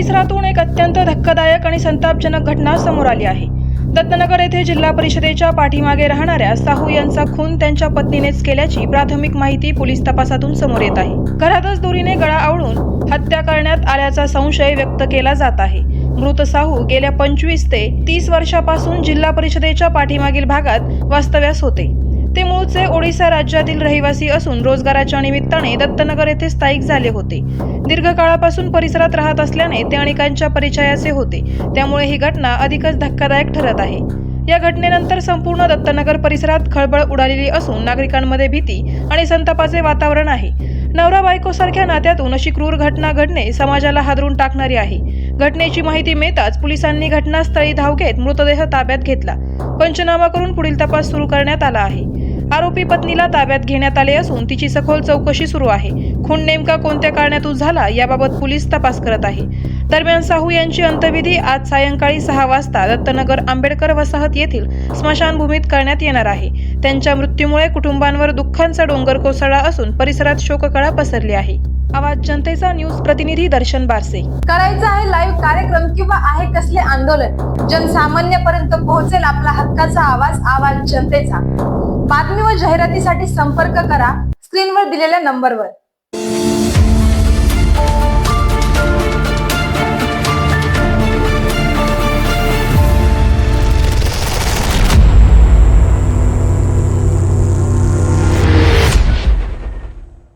परिसरातून एक अत्यंत धक्कादायक आणि संतापजनक घटना समोर आली आहे। दत्तनगर येथे जिल्हा परिषदेच्या पाठीमागे राहणाऱ्या साहू यांचा खून त्यांच्या पत्नीनेच केल्याची प्राथमिक माहिती पोलीस तपासातून समोर येत आहे। घरातच दोरीने गळा आवळून हत्या करण्यात आल्याचा संशय व्यक्त केला जात आहे। मृत साहू गेल्या 25 ते 30 वर्षापासून जिल्हा परिषदेच्या पाठीमागील भागात वास्तव्यास होते। ते मूळचे ओडिशा राज्यातील रहिवासी असून रोजगाराच्या निमित्ताने दत्तनगर येथे स्थायिक झाले होते। दीर्घकाळापासून परिसरात राहत असल्याने ते अनेकांच्या परिचयाचे होते, त्यामुळे ही घटना अधिकच धक्कादायक ठरत आहे। या घटनेनंतर संपूर्ण दत्तनगर परिसरात खळबळ उडालेली असून नागरिकांमध्ये भीती आणि संतापाचे वातावरण आहे। नवरा बायको सारख्या नात्यातून अशी क्रूर घटना घडणे समाजाला हादरून टाकणारी आहे। घटनेची माहिती मिळताच पोलिसांनी घटनास्थळी धाव घेत मृतदेह ताब्यात घेतला। पंचनामा करून पुढील तपास सुरू करण्यात आला आहे। आरोपी पत्नीला ताब्यात घेण्यात आले असून तिची सखोल चौकशी सुरू आहे। खून नेमका कोणत्या कारणातून झाला याबाबत पोलीस तपास करत आहे। दरम्यान साहू यांची अंत्यविधी आज सायंकाळी 6 वाजता दत्तनगर आंबेडकर वसाहत येथील स्मशानभूमीत करण्यात येणार आहे। त्यांच्या मृत्यूमुळे कुटुंबांवर दुःखांचा डोंगर कोसळला असून परिसरात शोककळा पसरली आहे। आवाज जनतेचा न्यूज प्रतिनिधी दर्शन बारसे। करायचा आहे लाईव्ह कार्यक्रम किंवा आहे कसले आंदोलन, जनसामान्यपर्यंत पोहोचेल आपला हक्काचा आवाज, आवाज जनतेचा। बातमी व जाहिरातीसाठी संपर्क करा स्क्रीनवर दिलेल्या नंबरवर।